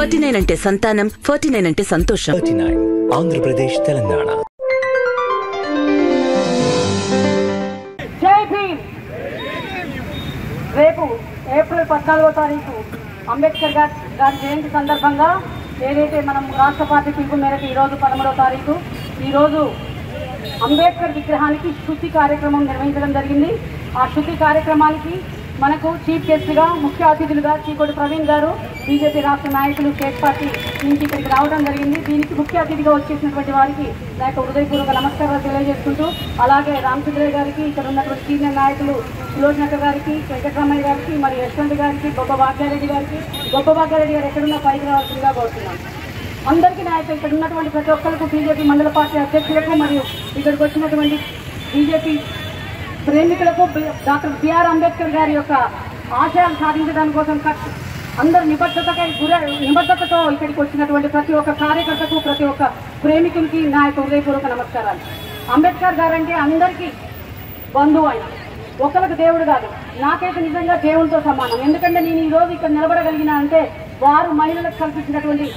49 అంటే సంతానం, 49 అంటే సంతోషం. 49 ఆంధ్రప్రదేశ్, తెలంగాణ. జై భీమ్. రేపు ఏప్రిల్ 14వ తారీఖు అంబేద్కర్ గారి జయంతి సందర్భంగా ఏదైతే మనం రాష్ట్ర పార్టీ పిలుపు మేరకు ఈరోజు 13వ తారీఖు ఈరోజు అంబేద్కర్ విగ్రహానికి శుద్ధి కార్యక్రమం నిర్వహించడం జరిగింది. ఆ శుద్ధి కార్యక్రమానికి మనకు చీఫ్ గెస్ట్గా ముఖ్య అతిథులుగా చీకోటి ప్రవీణ్ గారు బీజేపీ రాష్ట్ర నాయకులు స్టేట్ పార్టీ నుంచి ఇక్కడికి రావడం జరిగింది. దీనికి ముఖ్య అతిథిగా వచ్చేసినటువంటి వారికి నా యొక్క హృదయపూర్వక నమస్కారాలు తెలియజేసుకుంటూ, అలాగే రామచంద్రయ్య గారికి, ఇక్కడ ఉన్నటువంటి సీనియర్ నాయకులు సులోచనక్క గారికి, వెంకటరామయ్య గారికి, మరి యశ్వంత్ గారికి, గొప్ప భాగ్యారెడ్డి గారికి, గొప్ప భాగ్యారెడ్డి గారు ఎక్కడున్నా పైకి రావాల్సిందిగా కోరుతున్నాను. అందరికీ నా యొక్క ఇక్కడ ఉన్నటువంటి ప్రతి ఒక్కరికి, బీజేపీ మండల పార్టీ అధ్యక్షులకు మరియు ఇక్కడికి వచ్చినటువంటి బీజేపీ ప్రేమికులకు, డాక్టర్ బిఆర్ అంబేద్కర్ గారి యొక్క ఆశయాలు సాధించడానికి కోసం అందరు నిబద్ధతతో ఇక్కడికి వచ్చినటువంటి ప్రతి ఒక్క కార్యకర్తకు, ప్రతి ఒక్క ప్రేమికులకి నా యొక్క హృదయపూర్వక నమస్కారాలు. అంబేద్కర్ గారు అంటే అందరికీ బంధువు. ఆయన ఒకరికి దేవుడు కాదు, నాకైతే నిజంగా దేవుడితో సమానం. ఎందుకంటే నేను ఈరోజు ఇక్కడ నిలబడగలిగినా అంటే వారు మహిళలకు కల్పించినటువంటి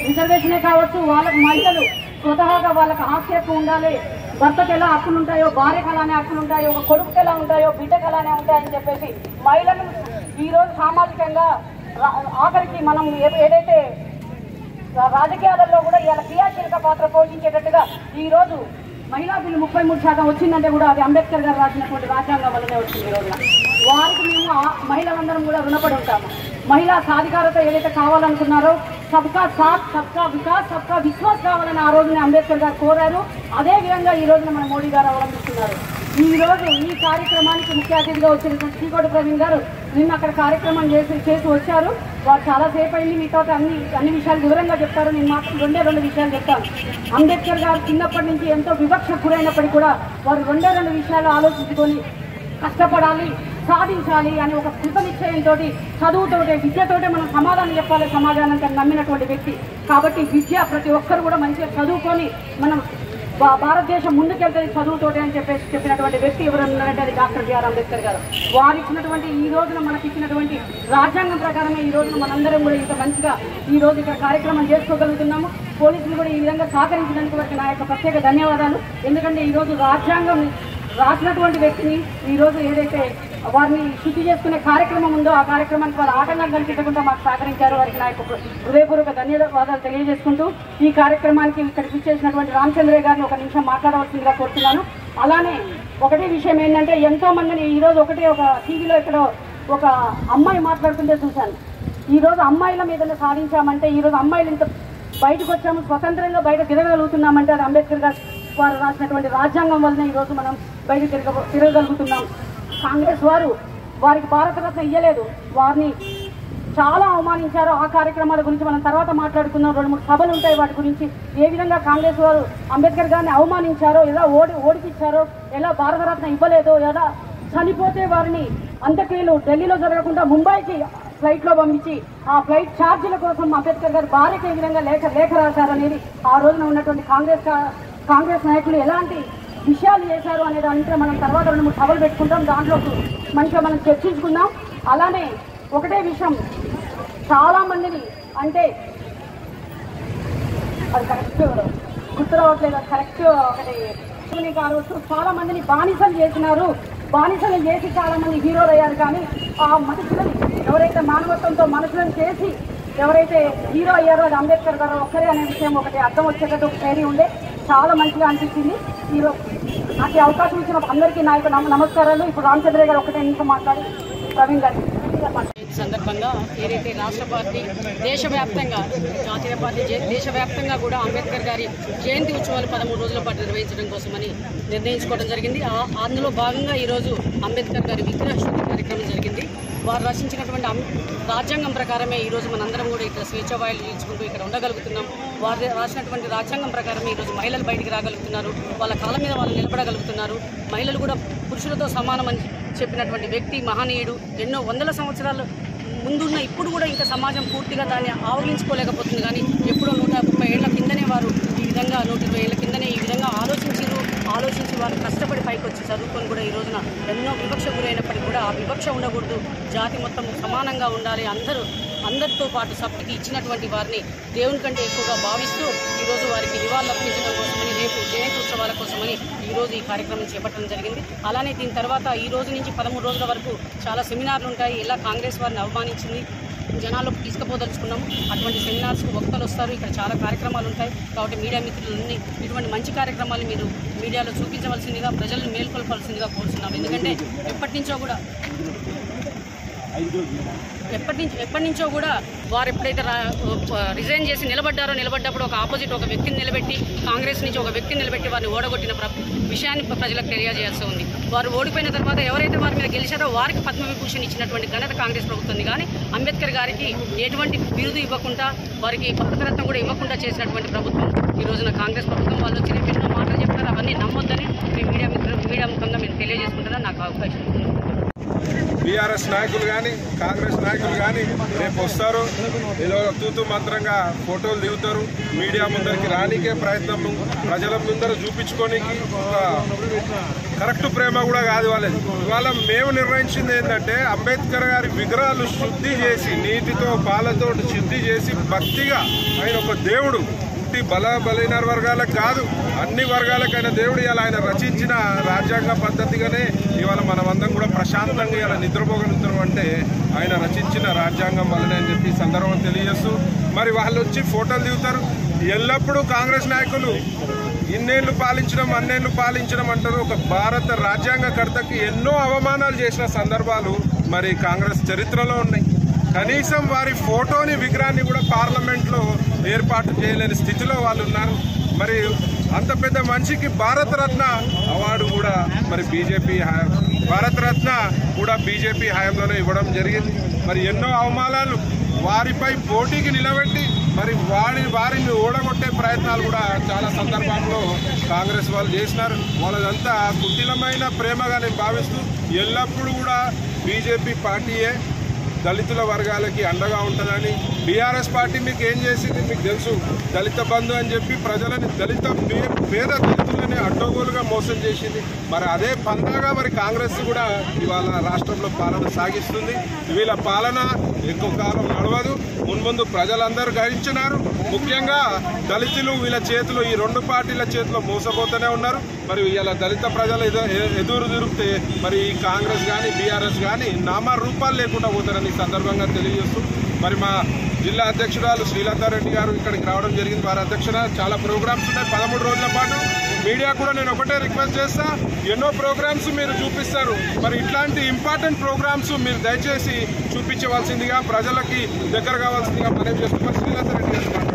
రిజర్వేషనే కావచ్చు. వాళ్ళకు మహిళలు స్వతహాగా వాళ్ళకి ఆక్షేపం ఉండాలి. భర్తకు ఎలా హక్కులు ఉంటాయో భార్యకు అలానే హక్కులు ఉంటాయో, ఒక కొడుకుకి ఎలా ఉంటాయో బిడ్డకు అలానే ఉంటాయని చెప్పేసి మహిళలు ఈరోజు సామాజికంగా ఆఖరికి మనం ఏదైతే రాజకీయాలలో కూడా ఇలా క్రియాశీలక పాత్ర పోషించేటట్టుగా ఈరోజు మహిళా బిల్లు 33% వచ్చిందంటే కూడా అది అంబేద్కర్ గారు రాసినటువంటి రాజ్యాంగం వల్లనే వచ్చింది. ఈ రోజున వారికి మేము మహిళలందరం కూడా రుణపడి ఉంటాము. మహిళా సాధికారత ఏదైతే కావాలనుకున్నారో సబ్కా సాత్, సబ్కా వికాస్, సబ్కా విశ్వాస్ కావాలని ఆ రోజున అంబేద్కర్ గారు కోరారు. అదే విధంగా ఈ రోజున మన మోడీ గారు అవలంబిస్తున్నారు. ఈ రోజు ఈ కార్యక్రమానికి ముఖ్య అతిథిగా వచ్చినటువంటి చీకోటి ప్రవీణ్ గారు నిన్న అక్కడ కార్యక్రమం చేసి వచ్చారు. వారు చాలాసేపు అయింది. మీతో అన్ని విషయాలు వివరంగా చెప్తారు. నేను మాత్రం రెండు విషయాలు చెప్తాను. అంబేద్కర్ గారు చిన్నప్పటి నుంచి ఎంతో వివక్ష గురైనప్పటికీ కూడా వారు రెండు విషయాలు ఆలోచించుకొని కష్టపడాలి, సాధించాలి అని ఒక కృత నిశ్చయంతో, చదువుతోటే, విద్యతోటే మనం సమాధానం చెప్పాలి సమాజానికి నమ్మినటువంటి వ్యక్తి. కాబట్టి విద్య ప్రతి ఒక్కరు కూడా మంచిగా చదువుకొని మనం భారతదేశం ముందుకెళ్తుంది చదువుతోటే అని చెప్పినటువంటి వ్యక్తి ఎవరన్నారంటే అది డాక్టర్ బిఆర్ అంబేద్కర్ గారు. వారు ఇచ్చినటువంటి ఈ రోజున మనకి ఇచ్చినటువంటి రాజ్యాంగం ప్రకారమే ఈ రోజున మనందరం కూడా ఇంత మంచిగా ఈ రోజు ఇక్కడ కార్యక్రమం చేసుకోగలుగుతున్నాము. పోలీసులు కూడా ఈ విధంగా సహకరించినందుకు వారికి నా యొక్క ప్రత్యేక ధన్యవాదాలు. ఎందుకంటే ఈరోజు రాజ్యాంగం రాసినటువంటి వ్యక్తిని ఈరోజు ఏదైతే వారిని శుద్ధి చేసుకునే కార్యక్రమం ఉందో ఆ కార్యక్రమానికి వారు ఆటంకం కల్పించకుండా మాకు సహకరించారు. వారికి నా యొక్క హృదయపూర్వక ధన్యవాదాలు తెలియజేసుకుంటూ ఈ కార్యక్రమానికి ఇక్కడికి ఇచ్చేసినటువంటి రామచంద్రయ్య గారిని ఒక నిమిషం మాట్లాడవలసిందిగా కోరుతున్నాను. అలానే ఒకటే విషయం ఏంటంటే ఎంతో మందిని ఈరోజు ఒక టీవీలో ఇక్కడ ఒక అమ్మాయి మాట్లాడుతుంటే చూశాను. ఈరోజు అమ్మాయిల మీదనే సాధించామంటే, ఈరోజు అమ్మాయిలు ఇంత బయటకు వచ్చాము, స్వతంత్రంగా బయట తిరగగలుగుతున్నామంటే అది అంబేద్కర్ గారు వారు రాసినటువంటి రాజ్యాంగం వల్లనే ఈరోజు మనం బయట తిరగగలుగుతున్నాం. కాంగ్రెస్ వారికి భారతరత్న ఇయ్యలేదు, వారిని చాలా అవమానించారు. ఆ కార్యక్రమాల గురించి మనం తర్వాత మాట్లాడుకుందాం. 2-3 సభలు ఉంటాయి వాటి గురించి. ఏ విధంగా కాంగ్రెస్ వారు అంబేద్కర్ గారిని అవమానించారో, ఎలా ఓడిపించారో, ఎలా భారతరత్న ఇవ్వలేదో, ఎలా చనిపోతే వారిని అంత్యక్రియలు ఢిల్లీలో జరగకుండా ముంబైకి ఫ్లైట్లో పంపించి ఆ ఫ్లైట్ ఛార్జీల కోసం అంబేద్కర్ గారు భార్యకి ఏ విధంగా లేఖ రాశారనేది ఆ రోజున ఉన్నటువంటి కాంగ్రెస్ నాయకులు ఎలాంటి విషయాలు చేశారు అనే దానిపై మనం తర్వాత 2-3 సభలు పెట్టుకుంటాం. దాంట్లో మంచిగా మనం చర్చించుకుందాం. అలానే ఒకటే విషయం, చాలామందిని అంటే అది కరెక్ట్ గుర్తు రావట్లేదు, అది కరెక్ట్ ఒకటి కావచ్చు, చాలామందిని బానిసలు చేసినారు. బానిసలు చేసి చాలామంది హీరోలు అయ్యారు. కానీ ఆ మనుషులని ఎవరైతే మానవత్వంతో మనుషులను చేసి ఎవరైతే హీరో అయ్యారో అది అంబేద్కర్ గారు ఒక్కరే అనే విషయం ఒకటి అర్థం వచ్చేటట్టు ఒక పేరు ఉండే చాలా మంచిగా అనిపించింది. ఈరోజు నాకు అవకాశం ఇచ్చిన అందరికీ నా యొక్క నమస్కారాలు. ఇప్పుడు రామచంద్రయ్య గారు ఒకటే నిమిషం మాట్లాడి ప్రవీణ్ గారు సందర్భంగా ఏదైతే రాష్ట్ర పార్టీ దేశవ్యాప్తంగా, జాతీయ పార్టీ దేశవ్యాప్తంగా కూడా అంబేద్కర్ గారి జయంతి ఉత్సవాలు 13 రోజుల పాటు నిర్వహించడం కోసమని నిర్ణయించుకోవడం జరిగింది. అందులో భాగంగా ఈరోజు అంబేద్కర్ గారి విగ్రహ శుద్ధి కార్యక్రమం జరిగింది. వారు రచించినటువంటి రాజ్యాంగం ప్రకారమే ఈరోజు మనందరం కూడా ఇక్కడ స్వేచ్ఛావాయులు పీల్చుకుంటూ ఇక్కడ ఉండగలుగుతున్నాం. వారు రాసినటువంటి రాజ్యాంగం ప్రకారమే ఈరోజు మహిళలు బయటికి రాగలుగుతున్నారు, వాళ్ళ కాళ్ళ మీద వాళ్ళు నిలబడగలుగుతున్నారు. మహిళలు కూడా పురుషులతో సమానమని చెప్పినటువంటి వ్యక్తి, మహనీయుడు. ఎన్నో వందల సంవత్సరాలు ముందున్న ఇప్పుడు కూడా ఇంకా సమాజం పూర్తిగా దాన్ని ఆవగించుకోలేకపోతుంది. కానీ ఎప్పుడో 130 ఏళ్ల కిందనే వారు ఈ విధంగా 120 ఏళ్ల కిందనే ఈ విధంగా ఆలోచించారు. ఆలోచించి వారు కష్టపడి పైకి వచ్చి చదువుకొని కూడా ఈ రోజున ఎన్నో వివక్ష గురైనప్పటికీ కూడా ఆ వివక్ష ఉండకూడదు, జాతి మొత్తం సమానంగా ఉండాలి, అందరితో పాటు సభ్యుకి ఇచ్చినటువంటి వారిని దేవుని కంటే ఎక్కువగా భావిస్తూ ఈరోజు వారికి నివాళులర్పించడం కోసమని, రేపు జయంతి ఉత్సవాల కోసమని ఈరోజు ఈ కార్యక్రమం చేపట్టడం జరిగింది. అలానే దీని తర్వాత ఈ రోజు నుంచి 13 రోజుల వరకు చాలా సెమినార్లు ఉంటాయి. ఇలా కాంగ్రెస్ వారిని అవమానించింది జనాల్లోకి తీసుకుపోదలుచుకున్నాము. అటువంటి సెమినార్స్కు వక్తలు వస్తారు. ఇక్కడ చాలా కార్యక్రమాలు ఉంటాయి. కాబట్టి మీడియా మిత్రులన్నీ ఇటువంటి మంచి కార్యక్రమాలు మీరు మీడియాలో చూపించవలసిందిగా, ప్రజలను మేల్కొల్పాల్సిందిగా కోరుతున్నాము. ఎందుకంటే ఎప్పటి నుంచో కూడా వారు ఎప్పుడైతే రిజైన్ చేసి నిలబడ్డప్పుడు ఒక ఆపోజిట్ ఒక వ్యక్తిని నిలబెట్టి, కాంగ్రెస్ నుంచి ఒక వ్యక్తిని నిలబెట్టి వారిని ఓడగొట్టిన విషయాన్ని ప్రజలకు తెలియజేయాల్సి ఉంది. వారు ఓడిపోయిన తర్వాత ఎవరైతే వారి మీద గెలిచారో వారికి పద్మవిభూషణ్ ఇచ్చినటువంటి ఘనత కాంగ్రెస్ ప్రభుత్వం కానీ అంబేద్కర్ గారికి ఎటువంటి బిరుదు ఇవ్వకుండా, వారికి భారతరత్నం కూడా ఇవ్వకుండా చేసినటువంటి ప్రభుత్వం ఈ రోజున కాంగ్రెస్ ప్రభుత్వం. వాళ్ళు వచ్చి ఎన్నో మాటలు చెప్తారు, అవన్నీ నమ్మొద్దని మీడియా ముఖంగా మేము తెలియజేసుకుంటున్నాను. నాకు అవకాశం ఉంది. బీఆర్ఎస్ నాయకులు కానీ కాంగ్రెస్ నాయకులు కానీ రేపు వస్తారు, ఏదో తూతు మంత్రంగా ఫోటోలు దిగుతారు, మీడియా ముందరికి రానికే ప్రయత్నం, ప్రజల ముందర చూపించుకోనికి ఒక కరెక్ట్ ప్రేమ కూడా కాదు వాళ్ళది. ఇవాళ మేము నిర్ణయించింది ఏంటంటే అంబేద్కర్ గారి విగ్రహాలు శుద్ధి చేసి, నీటితో పాలతో శుద్ధి చేసి, భక్తిగా ఆయన ఒక దేవుడు, బలైన వర్గాలకు కాదు అన్ని వర్గాలకైనా దేవుడు ఇవాళ ఆయన రచించిన రాజ్యాంగ పద్ధతిగానే ఇవాళ మనమందరం కూడా ప్రశాంతంగా ఇలా నిద్రపోగలుగుతాం అంటే ఆయన రచించిన రాజ్యాంగం వల్లనే అని చెప్పి సందర్భం తెలియజేస్తూ, మరి వాళ్ళు వచ్చి ఫోటోలు దిగుతారు. ఎల్లప్పుడూ కాంగ్రెస్ నాయకులు ఇన్నేళ్లు పాలించడం అన్నేళ్లు పాలించడం అంటారు. ఒక భారత రాజ్యాంగకర్తకి ఎన్నో అవమానాలు చేసిన సందర్భాలు మరి కాంగ్రెస్ చరిత్రలో ఉన్నాయి. కనీసం వారి ఫోటోని, విగ్రహాన్ని కూడా పార్లమెంట్లో ఏర్పాటు చేయలేని స్థితిలో వాళ్ళు ఉన్నారు. మరి అంత పెద్ద మనిషికి భారతరత్న అవార్డు కూడా మరి భారతరత్న కూడా బీజేపీ హయాంలోనే ఇవ్వడం జరిగింది. మరి ఎన్నో అవమానాలు వారిపై పోటీకి నిలబెట్టి మరి వారిని ఓడగొట్టే ప్రయత్నాలు కూడా చాలా సందర్భాల్లో కాంగ్రెస్ వాళ్ళు చేసినారు. వాళ్ళదంతా కుటిలమైన ప్రేమగా నేను భావిస్తూ ఎల్లప్పుడూ కూడా బీజేపీ పార్టీయే దళితుల వర్గాలకి అండగా ఉంటుందని. బీఆర్ఎస్ పార్టీ మీకు ఏం చేసింది మీకు తెలుసు, దళిత బంధు అని చెప్పి ప్రజలని పేద దళితులని అడ్డగోలుగా మోసం చేసింది. మరి అదే పందాగా మరి కాంగ్రెస్ కూడా ఇవాళ రాష్ట్రంలో పాలన సాగిస్తుంది. వీళ్ళ పాలన ఎక్కువ కాలం నడవదు. మున్ముందు ప్రజలందరూ గ్రహించినారు. ముఖ్యంగా దళితులు వీళ్ళ చేతిలో, ఈ రెండు పార్టీల చేతిలో మోసపోతూనే ఉన్నారు. మరి ఇలా దళిత ప్రజలు ఎదురు తిరిగితే మరి ఈ కాంగ్రెస్ కానీ బీఆర్ఎస్ కానీ నామరూపాలు లేకుండా పోతారని సందర్భంగా తెలియజేస్తూ, మరి మా జిల్లా అధ్యక్షురాలు శ్రీలతారెడ్డి గారు ఇక్కడికి రావడం జరిగింది. వారి అధ్యక్షున చాలా ప్రోగ్రామ్స్ ఉన్నాయి 13 రోజుల పాటు. మీడియా కూడా నేను ఒకటే రిక్వెస్ట్ చేస్తా, ఎన్నో ప్రోగ్రామ్స్ మీరు చూపిస్తారు, మరి ఇట్లాంటి ఇంపార్టెంట్ ప్రోగ్రామ్స్ మీరు దయచేసి చూపించవలసిందిగా, ప్రజలకి దగ్గర కావాల్సిందిగా మనవి చేస్తున్నారు. శ్రీలతారెడ్డి గారు